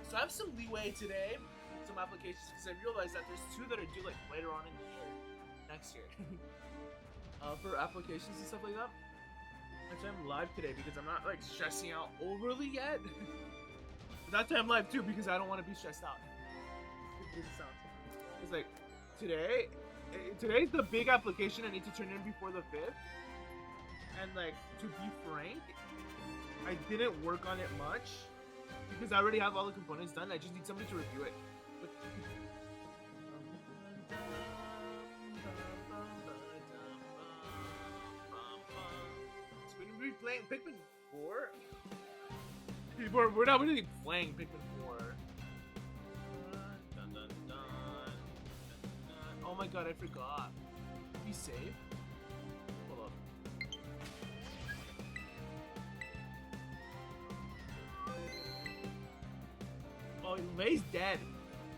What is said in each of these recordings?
So I have some leeway today, some applications, because I realized that there's 2 that are due like later on in the year, next year, for applications and stuff like that. That's why I'm live today, because I'm not like stressing out overly yet. But that's why I'm live too, because I don't want to be stressed out. It's like today's the big application I need to turn in before the 5th. And like, to be frank, I didn't work on it much because I already have all the components done. I just need somebody to review it. So we're gonna be playing Pikmin 4. We're not really playing Pikmin 4. Dun, dun, dun, dun, dun. Oh my god, I forgot. Be safe. Hold up. Oh, Lay's dead.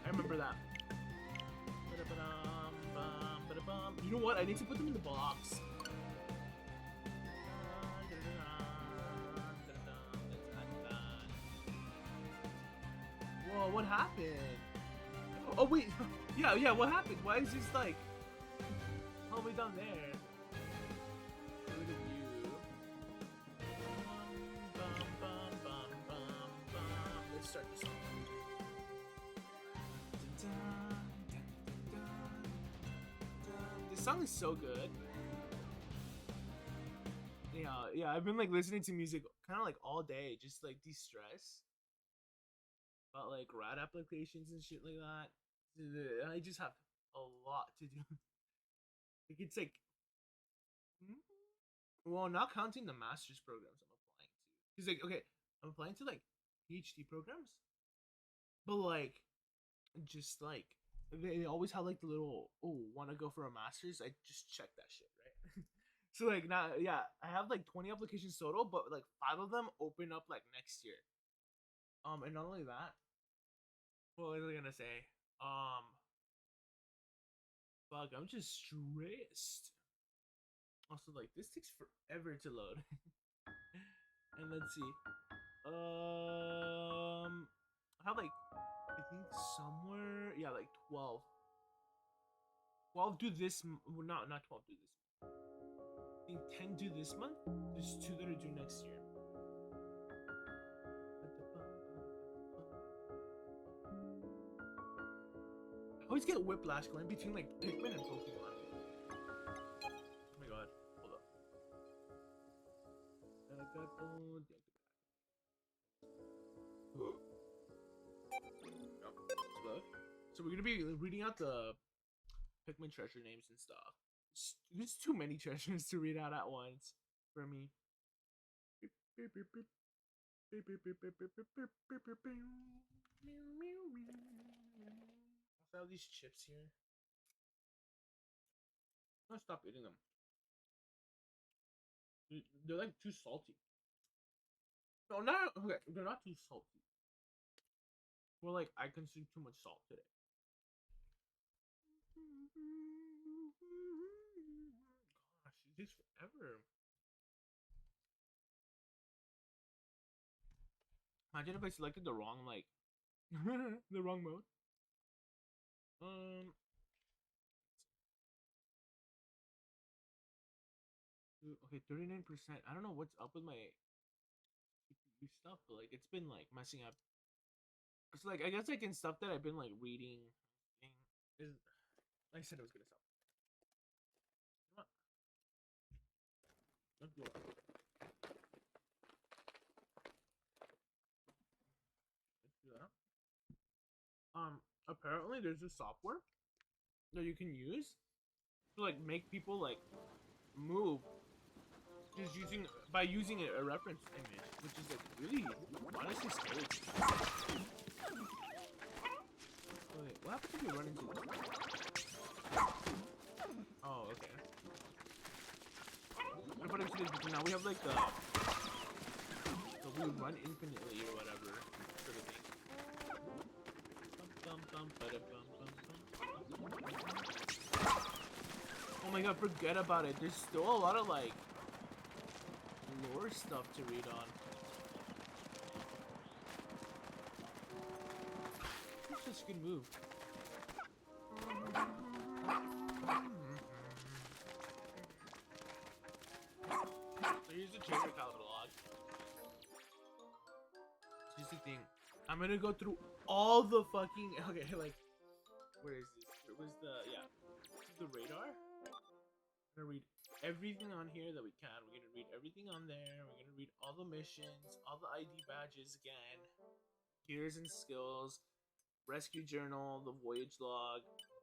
I remember that. You know what? I need to put them in the box. Whoa, what happened? Oh wait, yeah, what happened? Why is this like all the way down there? Look at you. Let's start this one. This song is so good. Yeah, I've been like listening to music kind of like all day, just like de-stress. About like rad applications and shit like that. I just have a lot to do. Like it's like, well, not counting the master's programs I'm applying to. Cause like, okay, I'm applying to like PhD programs, but like, just like they always have like the little, oh, want to go for a master's? I just check that shit, right? So like now, yeah, I have like 20 applications total, but like 5 of them open up like next year. And not only that, what was I gonna say? Fuck, I'm just stressed. Also, like, this takes forever to load. And let's see. I have like, I think somewhere, yeah, like 12. 12 do this, well, not 12 do this. I think 10 do this month. There's 2 that are due next year. I always get whiplash going between like Pikmin and Pokemon. Oh my god, hold up. So we're gonna be reading out the Pikmin treasure names and stuff. There's too many treasures to read out at once for me. I have these chips here. I'm gonna stop eating them. They're like too salty. No, not okay. They're not too salty. Well, like I consume too much salt today. Gosh, it takes forever. Imagine if I selected the wrong like the wrong mode. Okay, 39%. I don't know what's up with my CPU stuff, but like it's been like messing up. It's like I guess like in stuff that I've been like reading. Is I said it was gonna stop. Come on. Don't blow up. Let's do that. Apparently there's a software that you can use to like make people like move just using a reference image, which is like really honestly scary. Wait, what happens if you run into this? Oh, okay. What about if now we have like the we run infinitely or whatever sort of thing. Oh my god, forget about it. There's still a lot of like lore stuff to read on. Such a good move. So here's the treasure catalog. Here's the thing. I'm gonna go through all the fucking like where is this? It was the the radar. I'm gonna read everything on here that we can. We're gonna read everything on there. We're gonna read all the missions, all the ID badges again, gears and skills, rescue journal, the voyage log,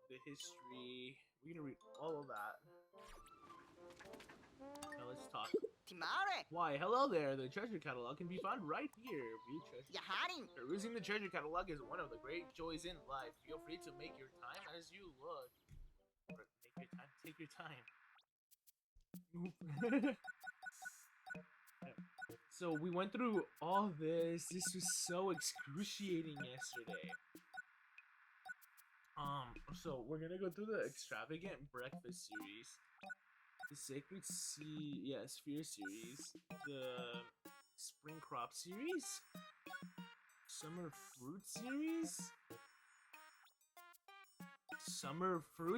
the history. We're gonna read all of that. Now let's talk. Timare, Why, hello there. The treasure catalog can be found right here. View treasure. Yaharin, Perusing the treasure catalog is one of the great joys in life. Feel free to make your time as you look. Or make your time. Take your time. So we went through all this. This was so excruciating yesterday. So we're gonna go through the extravagant breakfast series, the sacred sphere series, the spring crop series, summer fruit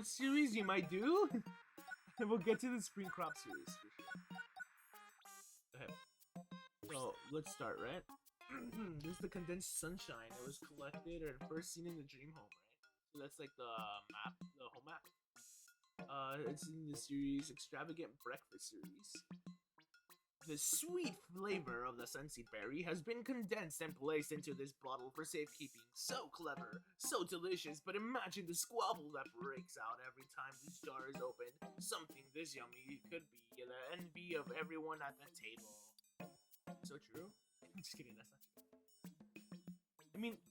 series, you might do. And we'll get to the spring crop series for sure. Okay. So let's start, right? This is the condensed sunshine. It was collected or first seen in the dream home, right? So that's like the map, the home map. It's in the series Extravagant Breakfast series. The sweet flavor of the sunseed berry has been condensed and placed into this bottle for safekeeping. So clever, so delicious, but imagine the squabble that breaks out every time this jar is opened. Something this yummy could be the envy of everyone at the table. So true? I'm just kidding, that's not true. I mean,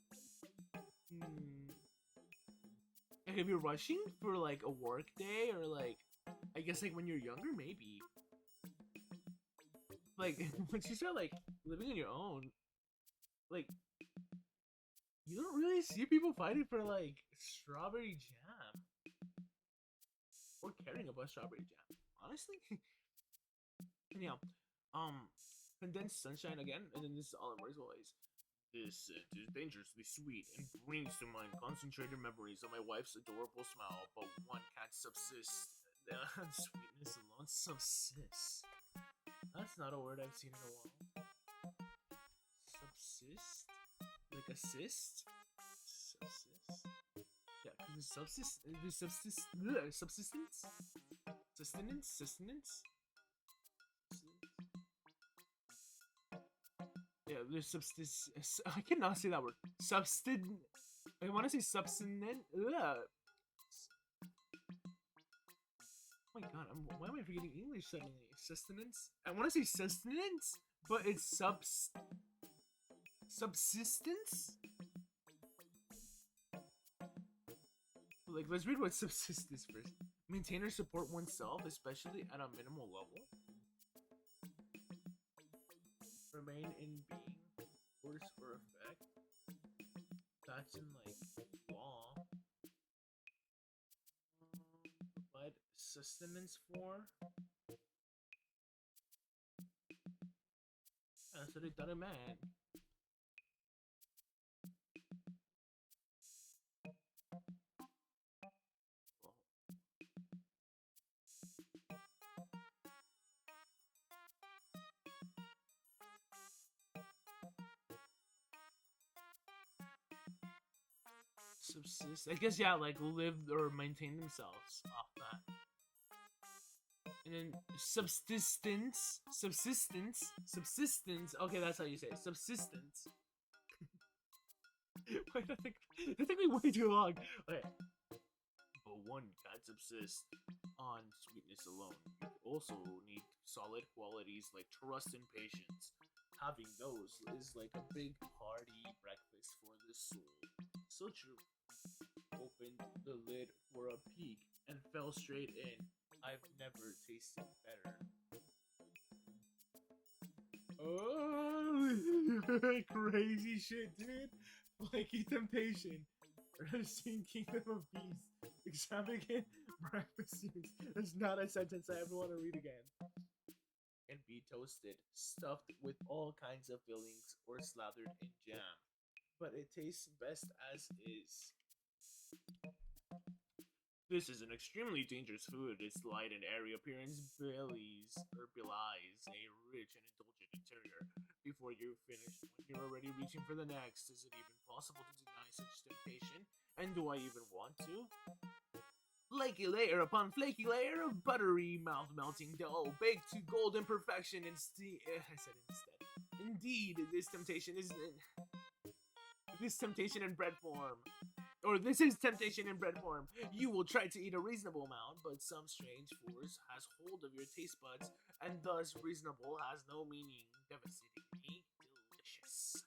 if you're rushing for like a work day or like, I guess like when you're younger, maybe. Like, once you start like living on your own, like, you don't really see people fighting for like strawberry jam. Or caring about strawberry jam, honestly. Anyhow, condensed sunshine again, and then this is all in words always. This scent is dangerously sweet and brings to mind concentrated memories of my wife's adorable smile, but one can't subsist on sweetness alone. Subsist? That's not a word I've seen in a while. Subsist? Like assist? Subsist? Yeah, because subsistence? Sustenance? Yeah, there's subsistence. I cannot say that word. I want to say subsistent. Oh my god, why am I forgetting English suddenly? Sustenance? I want to say sustenance, but it's subsistence? Like, let's read what subsistence first. Maintain or support oneself, especially at a minimal level. Remain in being, force or effect. That's in like law. Provide sustenance for. That's what I thought it meant. Subsist. I guess yeah, like live or maintain themselves off that. And then subsistence. Okay, that's how you say it. Subsistence. Wait, that took me way too long. Okay. But one can't subsist on sweetness alone. You also need solid qualities like trust and patience. Having those is like a big hearty breakfast for the soul. So true. Opened the lid for a peek and fell straight in. I've never tasted better. Oh, crazy shit, dude. Flaky Temptation. Seen Kingdom of Beast. Extravagant breakfast series. That's not a sentence I ever want to read again. And be toasted, stuffed with all kinds of fillings, or slathered in jam. but it tastes best as is. This is an extremely dangerous food. Its light and airy appearance belies a rich and indulgent interior. Before you're finished, when you're already reaching for the next, is it even possible to deny such temptation? And do I even want to? Flaky layer upon flaky layer of buttery, mouth-melting dough, baked to golden perfection. I said instead. Indeed, this temptation in bread form. Or this is temptation in bread form. You will try to eat a reasonable amount, but some strange force has hold of your taste buds, and thus reasonable has no meaning. Devastatingly delicious.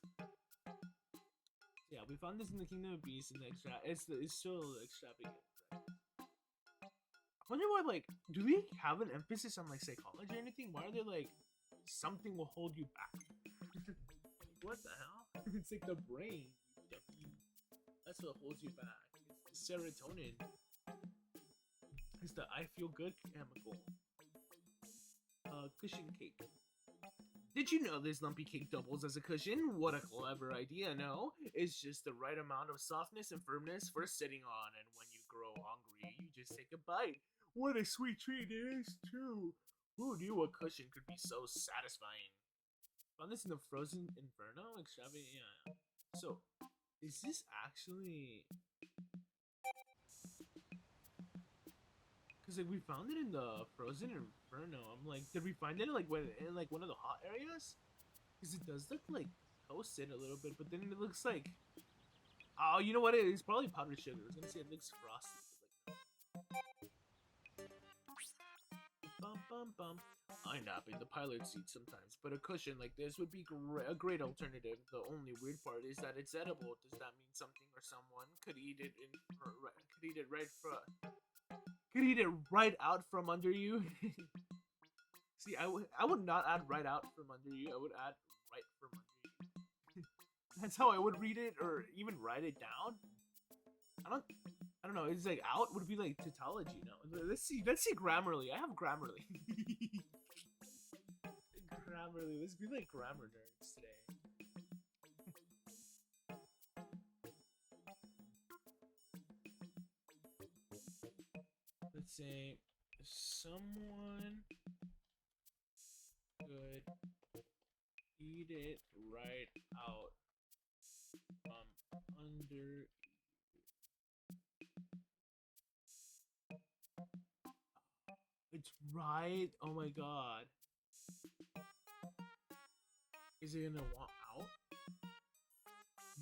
Yeah, we found this in the Kingdom of Beasts, and it's so extravagant. I wonder why, like, do they have an emphasis on like psychology or anything? Why are they like something will hold you back? What the hell? It's like the brain. That's what holds you back. It's the serotonin. It's the I feel good chemical. Cushion cake. Did you know this lumpy cake doubles as a cushion? What a clever idea, no? It's just the right amount of softness and firmness for sitting on, and when you grow hungry, you just take a bite. What a sweet treat it is, too. Who knew a cushion could be so satisfying? Found this in the Frozen Inferno? Extravagant, yeah. So, is this actually... Because like we found it in the Frozen Inferno. I'm like, did we find it in like one of the hot areas? Because it does look like toasted a little bit, but then it looks like... Oh, you know what it is? Probably powdered sugar. I was gonna say it looks frosty. Bum bum bum. I nap in the pilot seat sometimes, but a cushion like this would be a great alternative. The only weird part is that it's edible. Does that mean something or someone could eat it right out from under you? See, I would not add right out from under you. I would add right from under you. That's how I would read it, or even write it down. I don't know. It's like out would be like tautology. No, let's see Grammarly. I have Grammarly. Grammarly. Let's be like grammar nerds today. Let's say someone could eat it right out from under. It's right. Oh my god. Is it gonna want out?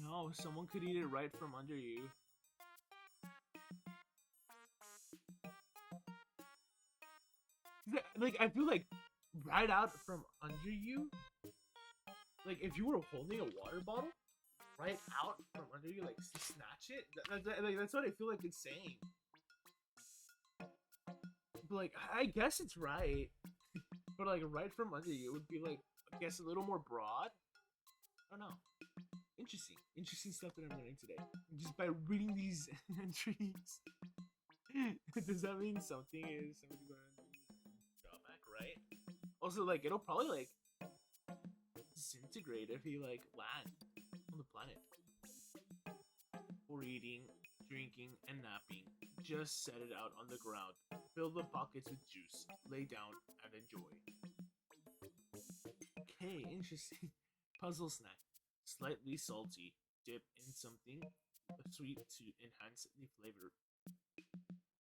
No, someone could eat it right from under you. Like, I feel like right out from under you. Like, if you were holding a water bottle, right out from under you, like, snatch it. That's what I feel like it's saying. But, like, I guess it's right. But, like, right from under you would be, like, I guess a little more broad. I don't know. Interesting stuff that I'm learning today. Just by reading these entries. Does that mean something is somebody going to drawback, right? Also, like, it'll probably, like, disintegrate if he, like, land on the planet. For eating, drinking, and napping, just set it out on the ground. Fill the pockets with juice. Lay down and enjoy. Okay, interesting. Puzzle snack. Slightly salty. Dip in something sweet to enhance the flavor.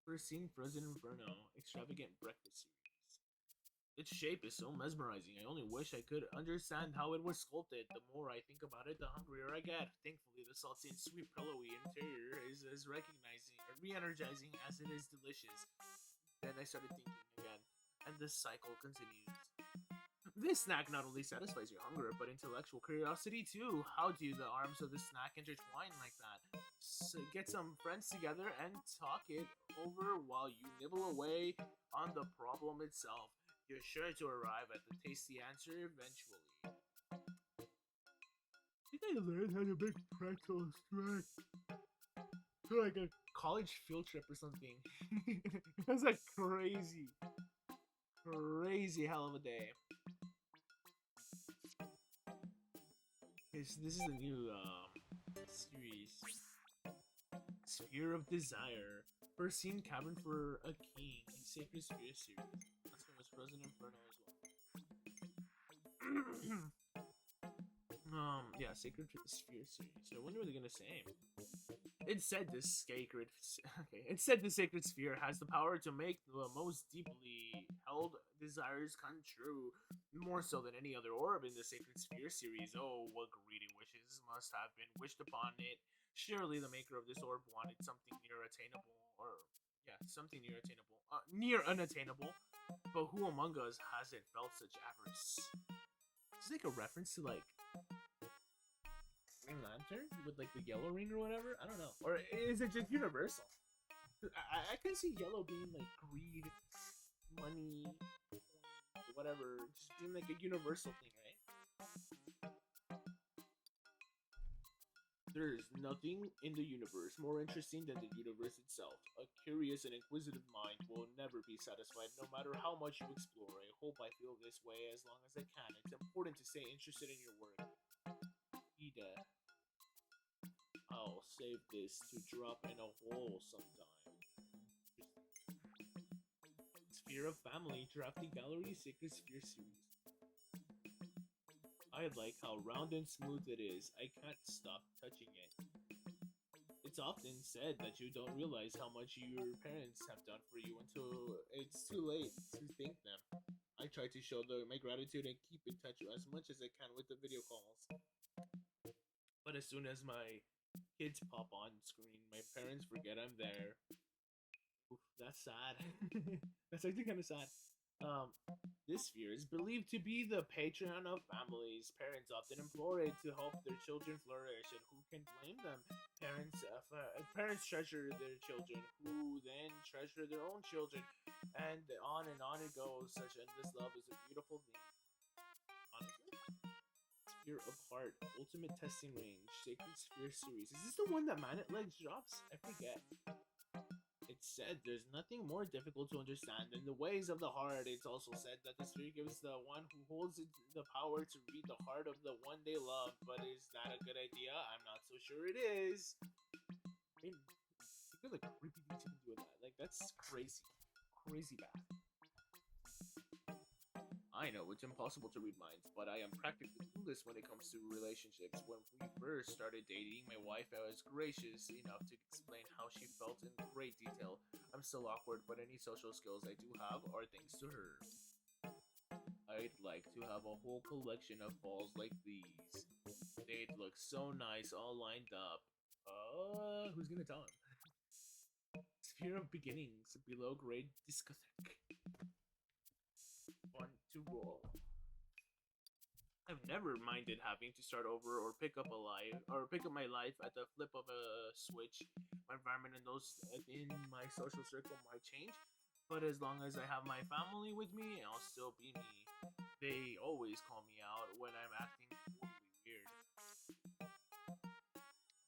First seen Frozen Inferno. Extravagant breakfast series. Its shape is so mesmerizing. I only wish I could understand how it was sculpted. The more I think about it, the hungrier I get. Thankfully, the salty and sweet pillowy interior is as re-energizing as it is delicious. Then I started thinking again, and the cycle continues. This snack not only satisfies your hunger, but intellectual curiosity too. How do the arms of the snack intertwine like that? So get some friends together and talk it over while you nibble away on the problem itself. You're sure to arrive at the tasty answer eventually. I think I learned how to make pretzels for like a college field trip or something. It was like crazy hell of a day. Okay, so this is a new series. Sphere of Desire. First seen cavern for a king. Sacred Sphere series. That's from his Frozen Inferno as well. Yeah, Sacred Sphere series. So I wonder what they're gonna say. It said this sacred. Okay, it said the Sacred Sphere has the power to make the most deeply held desires come true, more so than any other orb in the Sacred Sphere series. Oh, what greedy wishes must have been wished upon it. Surely the maker of this orb wanted something near attainable, or yeah, something near unattainable. But who among us hasn't felt such avarice? Is this like a reference to like Green Lantern with like the yellow ring or whatever? I don't know. Or is it just universal? I can see yellow being like greed, money, whatever, just being like a universal thing, right? There's nothing in the universe more interesting than the universe itself. A curious and inquisitive mind will never be satisfied no matter how much you explore. I hope I feel this way as long as I can. It's important to stay interested in your work. Ida. I'll save this to drop in a hole sometime. Sphere of Family, Drafting Gallery, Sacred Sphere series. I like how round and smooth it is. I can't stop touching it. It's often said that you don't realize how much your parents have done for you until it's too late to thank them. I try to show my gratitude and keep in touch as much as I can with the video calls. But as soon as my kids pop on screen, my parents forget I'm there. Oof, that's sad. That's actually kind of sad. This sphere is believed to be the patron of families. Parents often implore it to help their children flourish, and who can blame them? Parents treasure their children, who then treasure their own children, and on it goes. Such endless love is a beautiful thing. Honestly, Sphere of Heart, Ultimate Testing Range, Sacred Sphere series. Is this the one that Manet Legs drops? I forget. It's said there's nothing more difficult to understand than the ways of the heart. It's also said that the sphere gives the one who holds it the power to read the heart of the one they love. But is that a good idea? I'm not so sure it is. I mean, look at the creepy things you can do with that. Like, that's crazy. Crazy bad. I know it's impossible to read minds, but I am practically clueless when it comes to relationships. When we first started dating, my wife was gracious enough to explain how she felt in great detail. I'm still awkward, but any social skills I do have are thanks to her. I'd like to have a whole collection of balls like these. They'd look so nice all lined up. Who's gonna tell him? Sphere of Beginnings, below grade discotheque. Fun to roll. I've never minded having to start over or pick up my life at the flip of a switch. My environment and those in my social circle might change, but as long as I have my family with me, I'll still be me. They always call me out when I'm acting totally weird.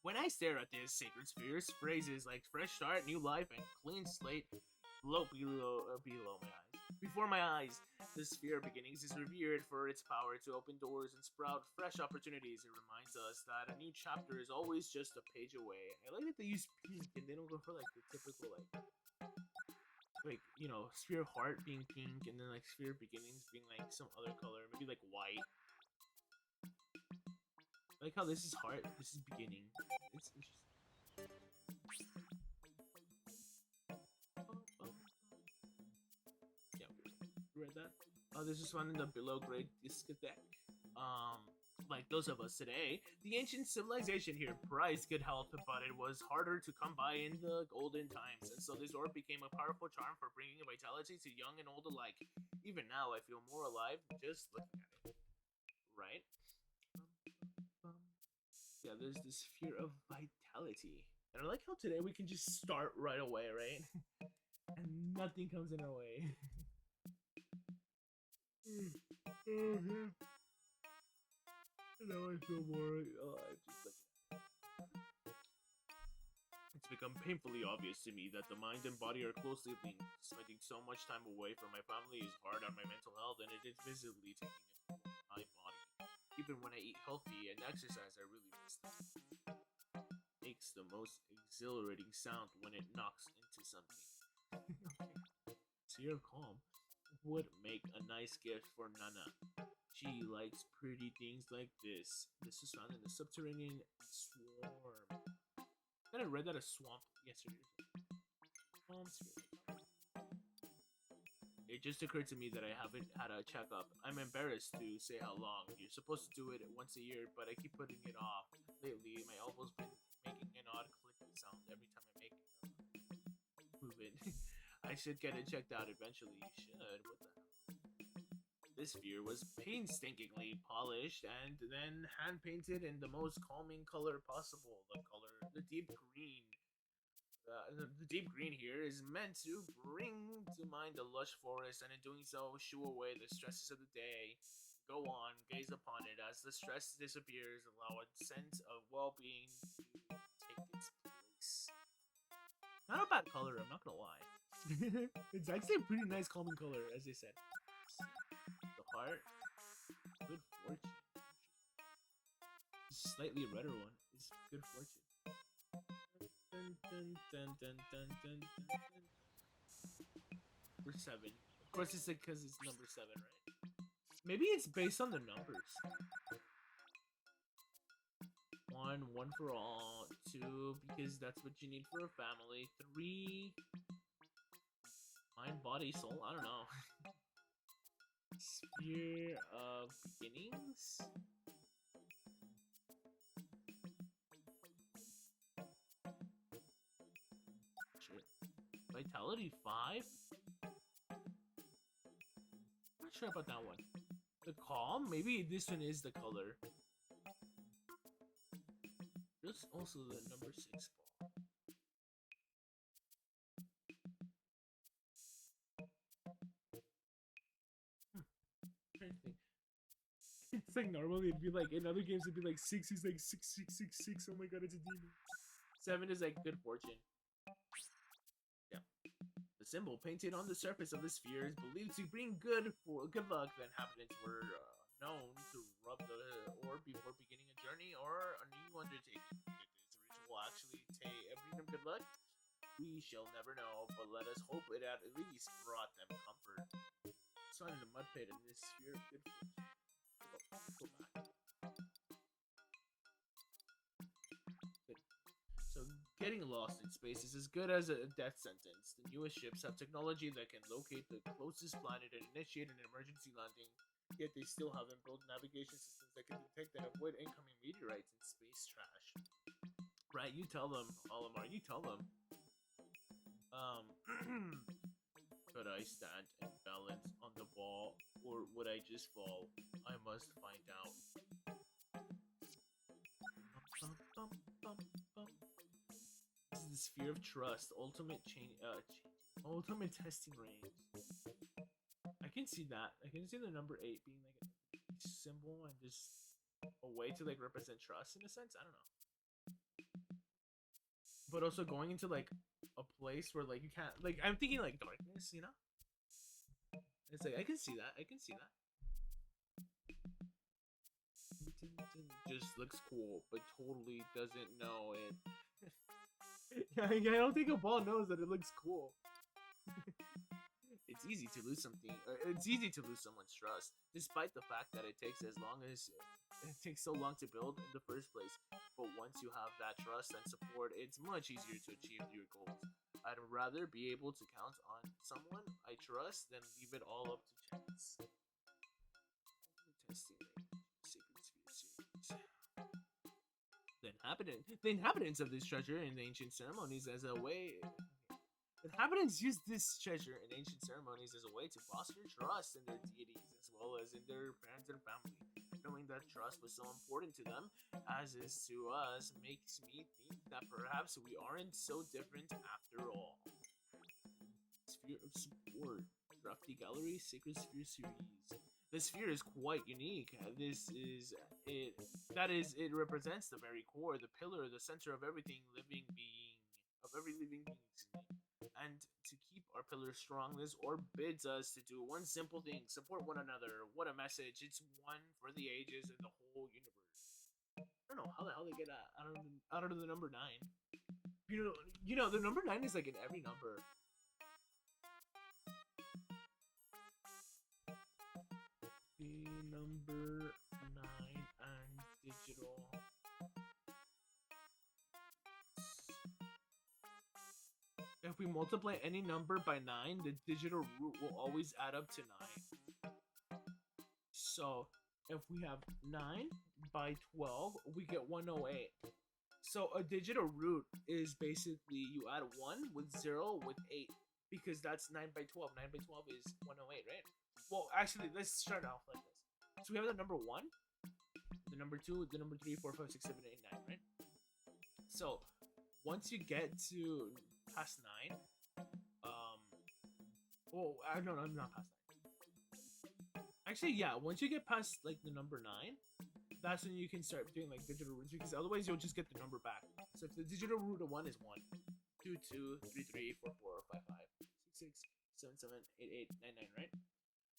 When I stare at this sacred spheres, phrases like fresh start, new life, and clean slate float below my eyes. Before my eyes, the sphere of beginnings is revered for its power to open doors and sprout fresh opportunities. It reminds us that a new chapter is always just a page away. I like that they use pink and they don't go for like the typical sphere of heart being pink and then like sphere of beginnings being like some other color, maybe like white. I like how this is heart, this is beginning. It's interesting. Read that. This is found in the below grade discotheque. Like those of us today, the ancient civilization here prized good health, but it was harder to come by in the golden times, and so this orb became a powerful charm for bringing vitality to young and old alike. Even now, I feel more alive just looking at it. Right? Yeah, there's this fear of vitality. And I like how today we can just start right away, right? And nothing comes in our way. Now I feel more alive just like it's become painfully obvious to me that the mind and body are closely linked. Spending so much time away from my family is hard on my mental health, and it is visibly taking a toll on my body. Even when I eat healthy and exercise, I really miss them. makes the most exhilarating sound when it knocks into something. Okay. Sphere of Calm would make a nice gift for Nana. She likes pretty things like this. This is found in the subterranean swarm. Then I read that a swamp yesterday. Swamp sphere. It just occurred to me that I haven't had a checkup. I'm embarrassed to say how long. You're supposed to do it once a year, but I keep putting it off. Lately, my elbow's been making an odd clicking sound every time I make move it. I should get it checked out eventually. You should. What the hell? This sphere was painstakingly polished and then hand painted in the most calming color possible. The deep green. The deep green here is meant to bring to mind the lush forest, and in doing so, shoo away the stresses of the day. Go on, gaze upon it as the stress disappears, allow a sense of well-being to take its place. Not a bad color, I'm not gonna lie. It's actually a pretty nice calming color, as they said. The heart, good fortune. Slightly redder one is good fortune. Dun, dun, dun, dun, dun, dun, dun, dun. Number 7. Of course, it's because it's number 7, right? Maybe it's based on the numbers. 1, one for all. 2, because that's what you need for a family. 3, mind, body, soul. I don't know. Sphere of beginnings. Vitality 5? Not sure about that one. The calm? Maybe this one is the color. There's also the number 6 ball. Trying to think. It's like normally it'd be like in other games it'd be like 6 is like 6 6 6 6. Oh my god, it's a demon. 7 is like good fortune. The symbol painted on the surface of the sphere is believed to bring good luck. The inhabitants were known to rub the orb before beginning a journey or a new undertaking. Did this ritual actually bring them good luck? We shall never know, but let us hope it at least brought them comfort. Sun in a mud pit in this sphere of good fortune. Go back. So getting lost in space is as good as a death sentence. The newest ships have technology that can locate the closest planet and initiate an emergency landing, yet they still haven't built navigation systems that can detect and avoid incoming meteorites and space trash. Right, you tell them, Olimar, you tell them. Could I stand and balance on the ball, or would I just fall? I must find out. This is the sphere of trust, ultimate ultimate testing range. I can see that. I can see the number 8 being like a symbol and just a way to like represent trust in a sense. I don't know. But also going into like a place where like you can't like I'm thinking like darkness, you know? It's like I can see that. I can see that. Just looks cool, but totally doesn't know it. I don't think a ball knows that it looks cool. It's easy to lose something. It's easy to lose someone's trust, despite the fact that it takes so long to build in the first place. But once you have that trust and support, it's much easier to achieve your goals. I'd rather be able to count on someone I trust than leave it all up to chance. Testing Sacred Sphere series. The inhabitants of this treasure in ancient ceremonies as a way. Inhabitants use this treasure in ancient ceremonies as a way to foster trust in their deities as well as in their parents and family. Knowing that trust was so important to them, as is to us, makes me think that perhaps we aren't so different after all. Sphere of Support, Drafty Gallery, Sacred Sphere series. The sphere is quite unique. This is it. That is, it represents the very core, the pillar, the center of every living being. And to keep our pillars strong, this orb bids us to do one simple thing: support one another. What a message! It's one for the ages and the whole universe. I don't know how the hell they get out of the number 9. You know the number 9 is like in every number. The number 9 and digital. If we multiply any number by 9, the digital root will always add up to 9. So if we have 9 by 12, we get 108. So a digital root is basically you add 1 with 0 with 8. Because that's 9 by 12. 9 by 12 is 108, right? Well, actually, let's start off like this. So we have the number 1, the number 2, the number 3, 4, 5, 6, 7, 8, 9, right? So once you get to past 9, well, I don't know, I'm not past 9. Actually, yeah, once you get past like the number 9, that's when you can start doing like digital roots, because otherwise you'll just get the number back. So if the digital root of 1 is 1, 2, 2, 3, 3, 4, 4, 5, 5, 6, 6, 7, 7, 8, 8, 9, 9, right?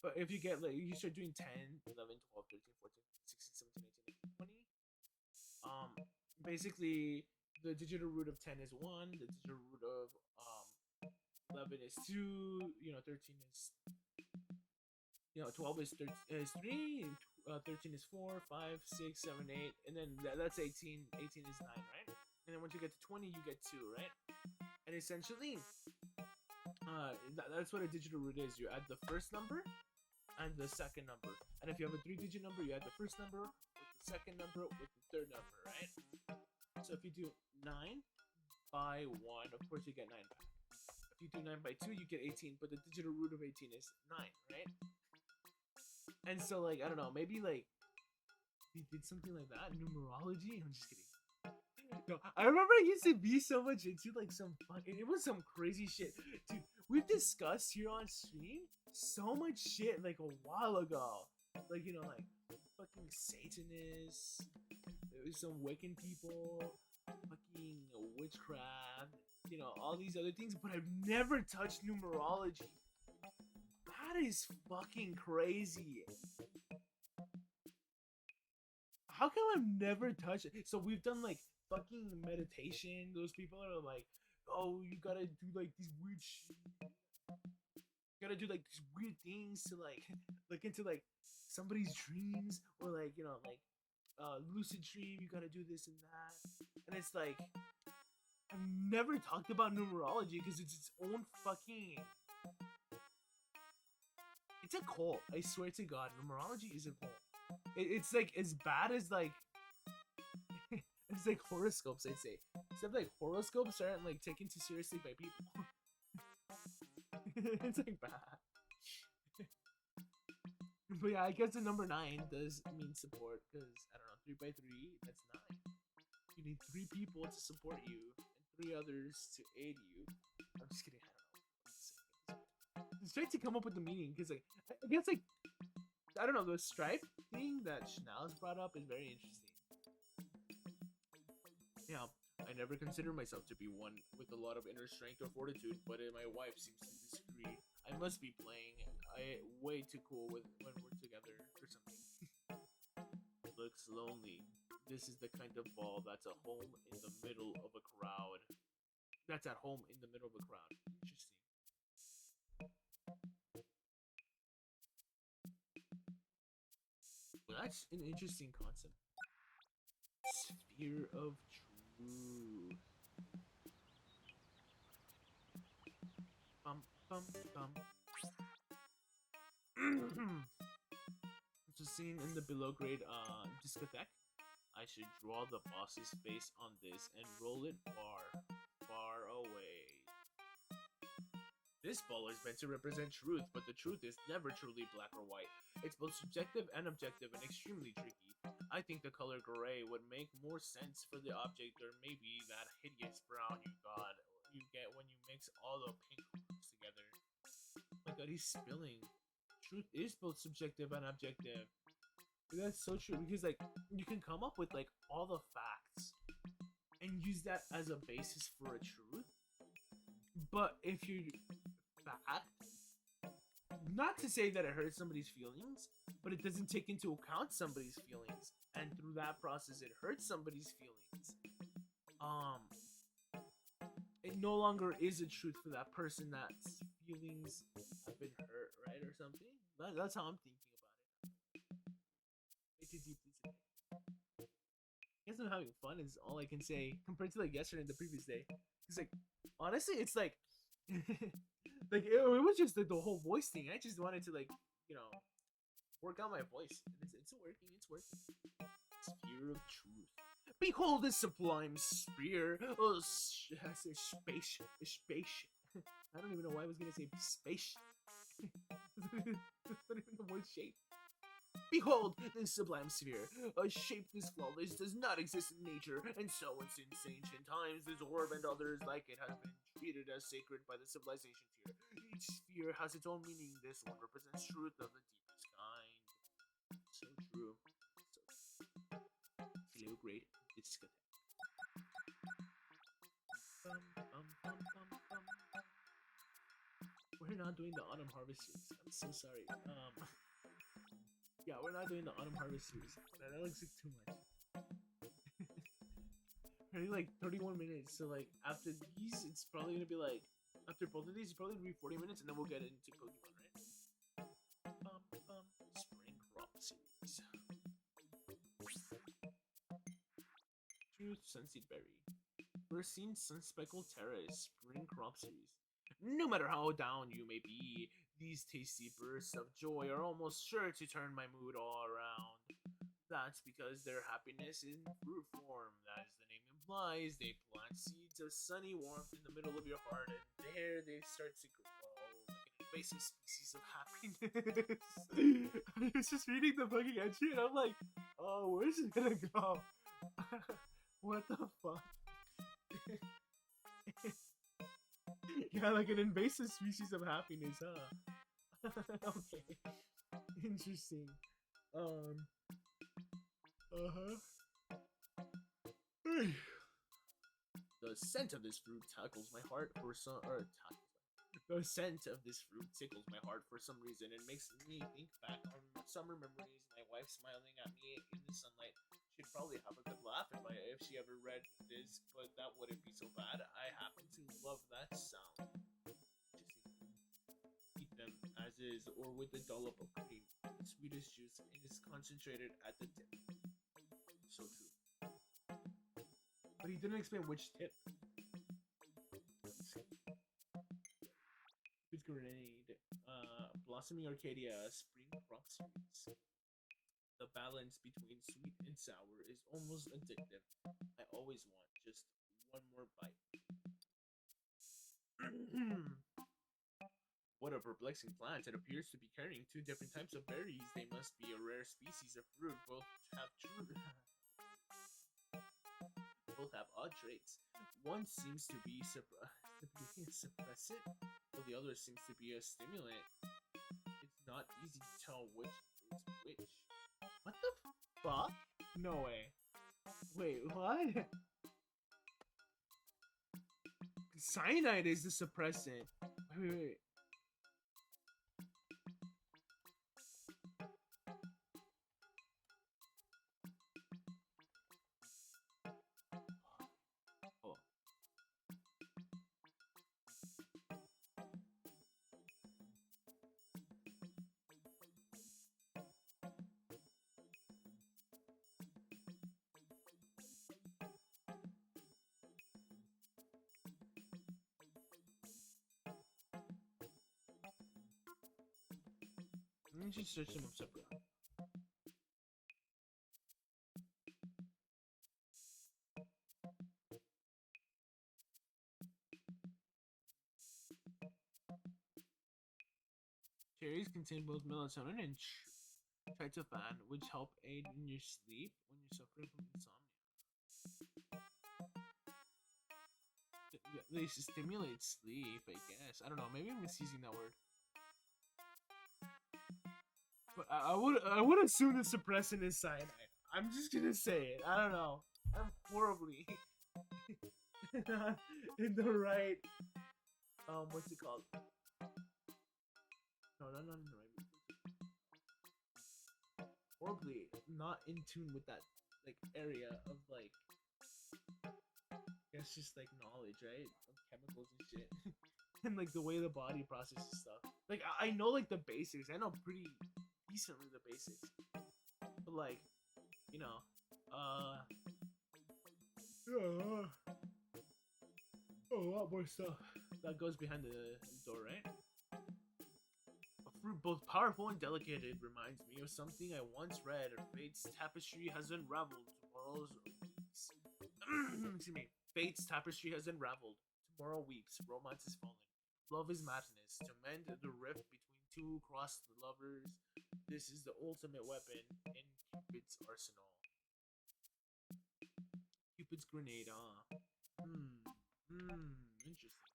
But if you get like, you start doing 10, 11, 12, 13, 14, 16, 17, 18, 19, 20. Basically, the digital root of 10 is 1, the digital root of 11 is 2, 13 is, 12 is 3, 13 is 4, 5, 6, 7, 8, and then that's 18. 18 is 9, right? And then once you get to 20, you get 2, right? And essentially, that's what a digital root is. You add the first number and the second number. And if you have a 3-digit number, you add the first number with the second number with the third number, right? So if you do 9 by 1, of course you get 9 back. If you do 9 by 2, you get 18, but the digital root of 18 is 9, right? And so, like, I don't know, maybe, like, he did something like that, numerology? I'm just kidding. No, I remember I used to be so much into, like, it was some crazy shit. Dude, we've discussed here on stream so much shit, like, a while ago. Like, like, fucking Satanists, there was some Wiccan people, fucking witchcraft, all these other things, but I've never touched numerology. That is fucking crazy. How come I've never touched it? So we've done like fucking meditation. Those people are like, oh, you gotta do like these weird shit. You gotta do like these weird things to like look into like somebody's dreams, or like lucid dream. You gotta do this and that, and it's like I've never talked about numerology because it's its own fucking. It's a cult. I swear to God, numerology is a cult. It's like as bad as like it's like horoscopes, I'd say. Except like horoscopes aren't like taken too seriously by people. It's like bad. But yeah, I guess the number 9 does mean support, because I don't know, 3 by 3, that's 9. You need 3 people to support you and 3 others to aid you. I'm just kidding. I don't know. It's trying to come up with the meaning, because like I guess like I don't know, the stripe thing that Schnell's brought up is very interesting. Yeah, I never considered myself to be one with a lot of inner strength or fortitude, but my wife seems to disagree. I must be playing way too cool when we're together or something. Looks lonely. This is the kind of ball that's at home in the middle of a crowd. That's at home in the middle of a crowd. Interesting. Well, that's an interesting concept. Sphere of truth. Bum bum bum. It's a scene in the below grade discotheque. I should draw the boss's face on this and roll it far, far away. This ball is meant to represent truth, but the truth is never truly black or white. It's both subjective and objective and extremely tricky. I think the color gray would make more sense for the object, or maybe that hideous brown you get when you mix all the pink colors together. Oh my god, he's spilling. Truth is both subjective and objective. That's so true, because like you can come up with like all the facts and use that as a basis for a truth. But if your fact not to say that it hurts somebody's feelings, but it doesn't take into account somebody's feelings, and through that process, it hurts somebody's feelings. Um, it no longer is a truth for that person that's feelings have been hurt, right, or something. That's how I'm thinking about it. Way too deeply today. I guess I'm having fun is all I can say compared to like yesterday and the previous day. It's like honestly, it's like like it was just the whole voice thing. I just wanted to like you know work out my voice. And it's working. It's working. Sphere of truth. Behold this sublime sphere. Oh, space. Space. I don't even know why I was gonna say space. That's not even the word shape. Behold this sublime sphere. A shape this flawless does not exist in nature, and so since ancient times, this orb and others like it have been treated as sacred by the civilizations here. Each sphere has its own meaning. This one represents truth of the deepest kind. So true. So feel great discotheque. We're not doing the autumn harvest series. I'm so sorry. Yeah, we're not doing the autumn harvest series. That looks like too much. Already like 31 minutes. So like after these, it's probably gonna be like after both of these, it's probably gonna be 40 minutes, and then we'll get into Pokemon, right? Spring crop series. Truth Sunseed Berry. First seen Sunspeckled Terrace Spring crop series. No matter how down you may be, these tasty bursts of joy are almost sure to turn my mood all around. That's because their happiness is in fruit form. As the name implies, they plant seeds of sunny warmth in the middle of your heart, and there they start to grow like an invasive species of happiness. I was just reading the fucking entry, and I'm like, oh, where's it gonna go? What the fuck? Yeah, like an invasive species of happiness, huh? Okay. Interesting. Uh-huh. The scent of this fruit tackles my heart for some the scent of this fruit tickles my heart for some reason. It makes me think back on summer memories. My wife smiling at me in the sunlight. She'd probably have a good laugh if she ever read this, but that wouldn't be so bad. I happen to love that sound. Just eat them as is, or with a dollop of cream. The sweetest juice is concentrated at the tip. So true. But he didn't explain which tip. It's grenade. Blossoming Arcadia Spring Crop Series. The balance between sweet and sour is almost addictive. I always want just one more bite. What a perplexing plant. It appears to be carrying two different types of berries. They must be a rare species of fruit. Both have odd traits. One seems to be suppressant, while the other seems to be a stimulant. It's not easy to tell which is which. What the fuck? No way. Wait, what? Cyanide is the suppressant. Wait. Oh. Let me just search them up separately. Cherries contain both melatonin and tryptophan, which help aid in your sleep when you're suffering from insomnia. They stimulate sleep, I guess. I don't know. Maybe I'm misusing that word. But I would assume the suppressant is cyanide. I'm just gonna say it. I don't know. I'm horribly not in the right what's it called? No, not in the right mood. Horribly not in tune with that like area of like it's just like knowledge, right? Of chemicals and shit. And like the way the body processes stuff. Like I know like the basics. I know pretty decently the basics. But like, you know, yeah, a lot more stuff that goes behind the door, right? A fruit both powerful and delicate, it reminds me of something I once read. Fate's tapestry has unraveled. Tomorrow's excuse me. Fate's tapestry has unraveled. Tomorrow weeps. Romance is falling. Love is madness. To mend the rift between two crossed lovers, this is the ultimate weapon in Cupid's arsenal. Cupid's grenade, interesting.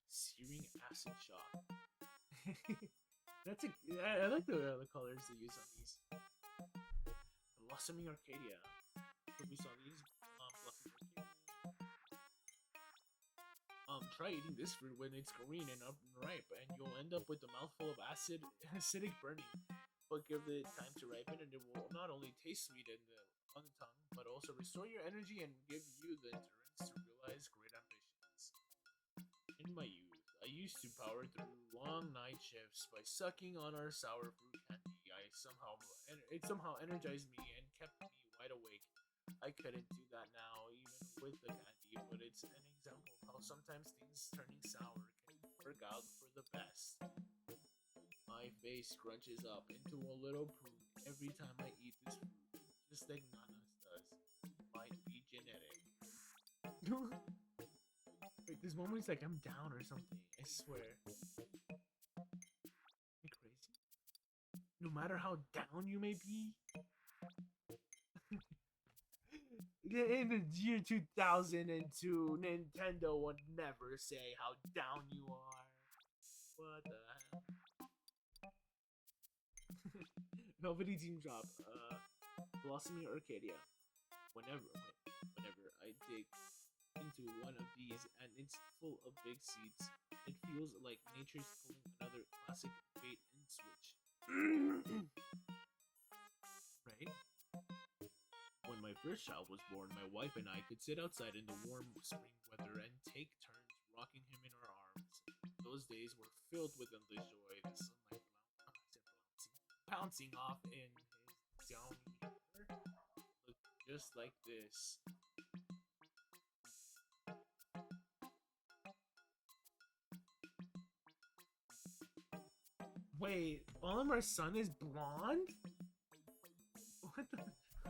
Searing acid shock. That's a. I like the colors they use on these. Blossoming Arcadia. We saw these. Blossoming Arcadia. Try eating this fruit when it's green and ripe, and you'll end up with a mouthful of acidic burning. But give it time to ripen, and it will not only taste sweet on the tongue, but also restore your energy and give you the endurance to realize great ambitions. In my youth, I used to power through long night shifts by sucking on our sour fruit candy. It somehow energized me and kept me wide awake. I couldn't do that now, even with the candy, but it's an example of how sometimes things turning sour can work out for the best. My face scrunches up into a little poon every time I eat this fruit, just like Nana's does. Might be genetic. Wait, this moment is like I'm down or something. I swear. Am I crazy? No matter how down you may be. In the year 2002, Nintendo would never say how down you are. What the hell? Velvety Team Drop. Blossoming Arcadia. Whenever I dig into one of these and it's full of big seeds, it feels like nature's pulling another classic bait and switch. Right? When my first child was born, my wife and I could sit outside in the warm spring weather and take turns rocking him in our arms. Those days were filled with endless joy. The sunlight bouncing off in his downy hair looked just like this. Wait, Olimar's son is blonde? What the?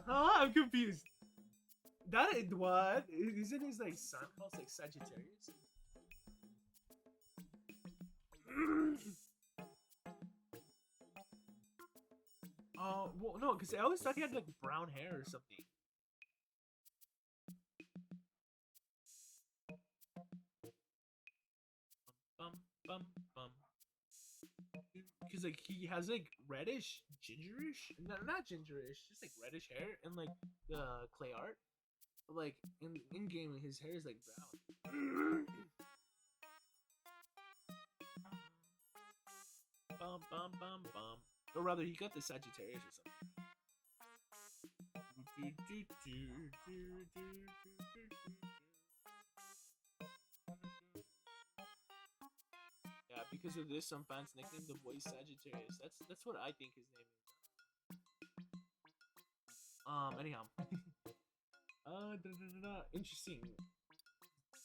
Huh? I'm confused. That is what? Isn't his like son called like Sagittarius? Oh, well, no, because I always thought he had like brown hair or something. Bum. Because like he has like reddish, gingerish, not gingerish, just like reddish hair and like the clay art. But like in game, his hair is like brown. Bum. Or rather, he got the Sagittarius or something. Yeah, because of this, some fans nicknamed the boy Sagittarius. That's what I think his name is. Anyhow. Interesting.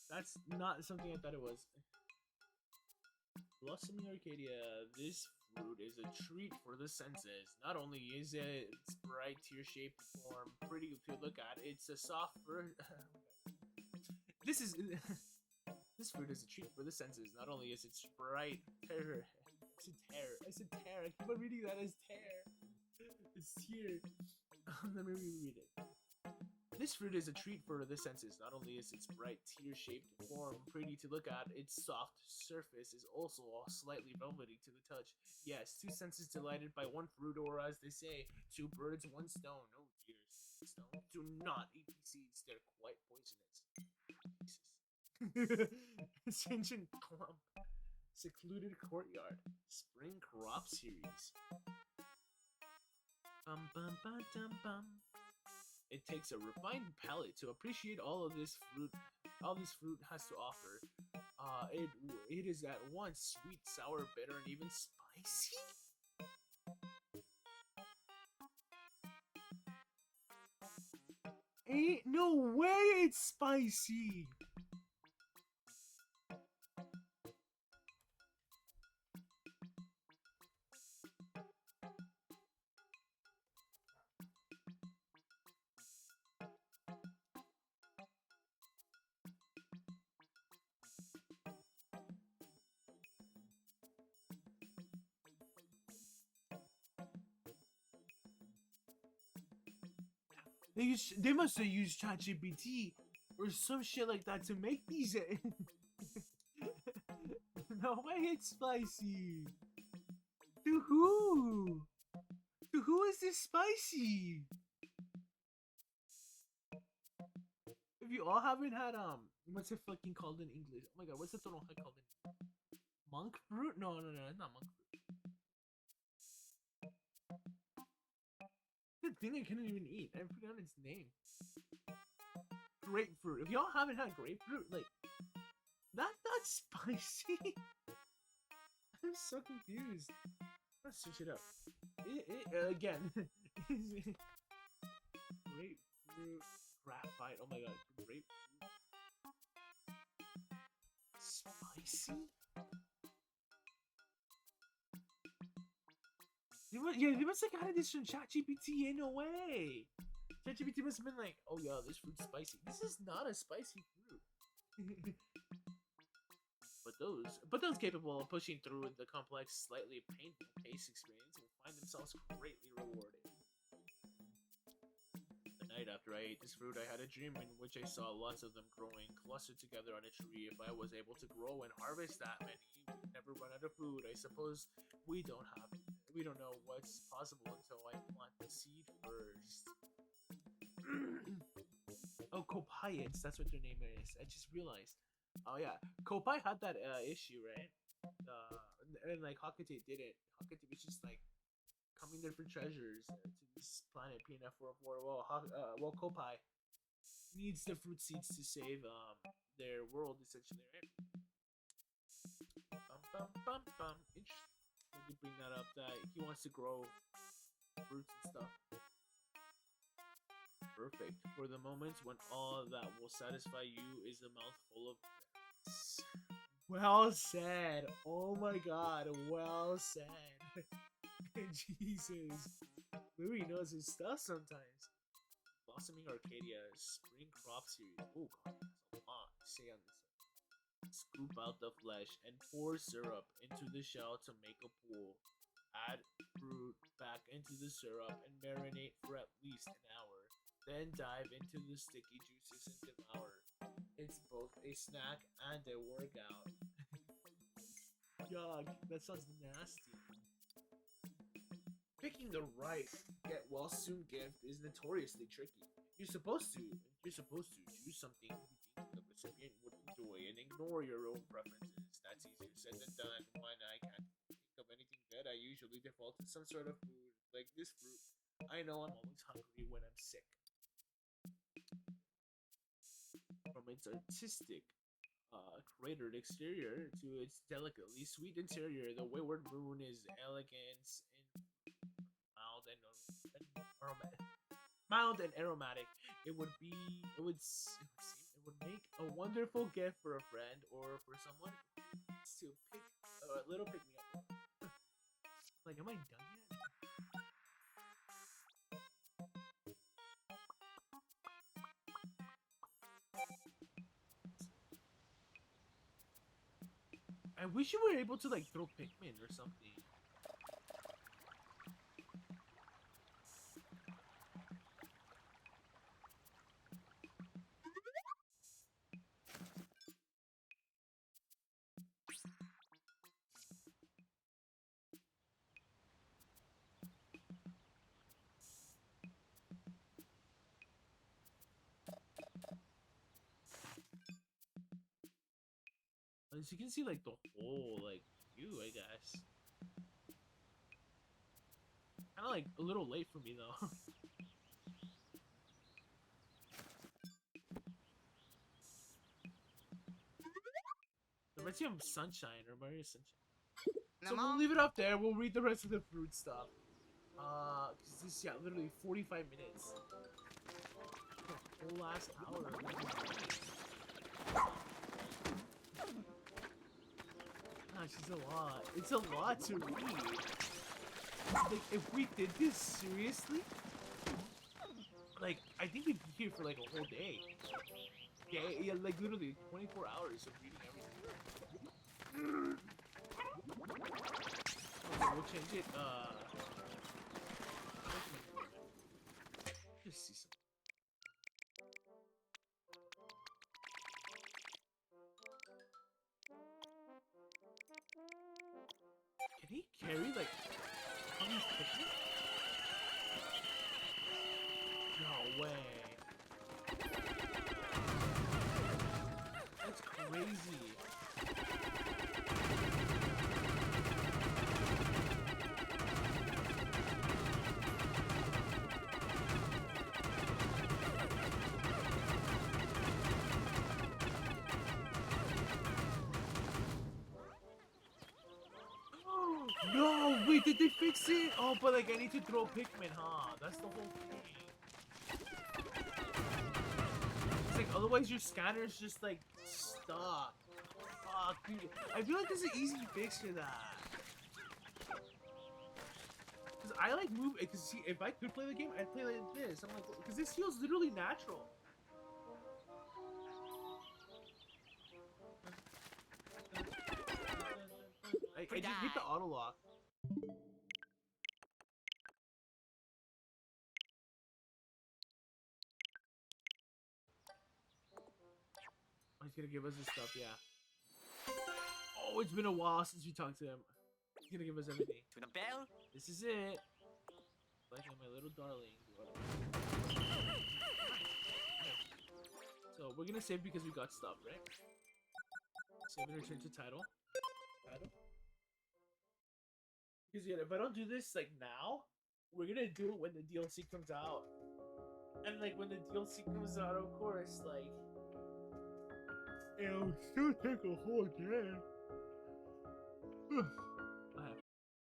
That's not something I thought it was. Blossoming Arcadia. This fruit is a treat for the senses. Not only is its bright tear-shaped form pretty to look at, it's a soft This fruit is a treat for the senses. Not only is its bright tear. I said tear. I keep on reading that as tear. It's tear. Let me reread it. This fruit is a treat for the senses. Not only is its bright tear-shaped form pretty to look at, its soft surface is also slightly velvety to the touch. Yes, two senses delighted by one fruit, or as they say, two birds, one stone. Oh dear, stone. Do not eat these seeds. They're quite poisonous. Jesus. Stringent clump. Secluded courtyard. Spring crop series. Bum, bum, dum, bum. It takes a refined palate to appreciate all of this fruit. All this fruit has to offer. It is at once sweet, sour, bitter, and even spicy. Ain't no way it's spicy. They must have used ChatGPT or some shit like that to make these. No way it's spicy. To who? To who is this spicy? If you all haven't had what's it fucking called in English? Oh my god, what's the toronja called in? Monk fruit? No, it's not monk fruit. The thing I couldn't even eat. I forgot its name. Grapefruit. If y'all haven't had grapefruit, like that's not spicy. I'm so confused. Let's switch it up. Again. Grapefruit graphite. Oh my god, grapefruit. Spicy? They must have gotten this from ChatGPT. Ain't no way. ChatGPT must have been like, oh yeah, this fruit's spicy. This is not a spicy fruit. But those capable of pushing through the complex, slightly painful taste experience will find themselves greatly rewarded. The night after I ate this fruit, I had a dream in which I saw lots of them growing clustered together on a tree. If I was able to grow and harvest that many, we'd never run out of food. I suppose we don't know what's possible until I plant the seed first. Oh, Copians, that's what their name is. I just realized. Oh yeah, Kopai had that issue, right? And like Hakate did it. Hakate was just like coming there for treasures to this planet PNF404. Well, Kopai needs the fruit seeds to save their world essentially, right? Bum. Let me bring that up. That he wants to grow fruits and stuff. Perfect for the moments when all that will satisfy you is a mouthful of. Well said. Oh my god. Well said. Jesus. Louis knows his stuff sometimes. Blossoming Arcadia Spring Crop Series. Oh god, that's a lot to say on this. Scoop out the flesh and pour syrup into the shell to make a pool. Add fruit back into the syrup and marinate for at least an hour. Then dive into the sticky juices and devour. It's both a snack and a workout. Yuck, that sounds nasty. Picking the right get well soon gift is notoriously tricky. You're supposed to choose something you think the recipient would enjoy and ignore your own preferences. That's easier said than done. When I can't think of anything good, I usually default to some sort of food, like this fruit. I know I'm always hungry when I'm sick. From its artistic, cratered exterior to its delicately sweet interior, the Wayward Moon is elegance and mild and aromatic. It would make a wonderful gift for a friend or for someone to pick a little pick me up. Like, am I done yet? I wish you were able to like throw Pikmin or something. least you can see like the whole like view, I guess. Kind of like a little late for me though. Reminds me of Sunshine or Mario Sunshine. So we'll leave it up there. We'll read the rest of the fruit stuff. Cause this literally 45 minutes. The whole last hour. Gosh, it's a lot. It's a lot to read. Like, if we did this seriously, like, I think we'd be here for like a whole day. Yeah, like literally 24 hours of reading everything. Okay, we'll change it. Just see some. Can he carry like on his Pikmin? No way. That's crazy. No, wait, did they fix it? Oh, but like I need to throw Pikmin, huh? That's the whole thing. It's like otherwise your scanner's just like stuck. Fuck, dude. I feel like there's an easy fix for that. Cause I like move. Cause see, if I could play the game, I'd play like this. I'm like, cause this feels literally natural. I just hit the auto lock. Oh, he's gonna give us his stuff, yeah. Oh, it's been a while since we talked to him. He's gonna give us everything. To the bell. This is it. Like my little darling. So we're gonna save because we got stuff, right? Save and return to title. Because yeah, if I don't do this like now, we're gonna do it when the DLC comes out. And like when the DLC comes out, of course, like it'll still take a whole day.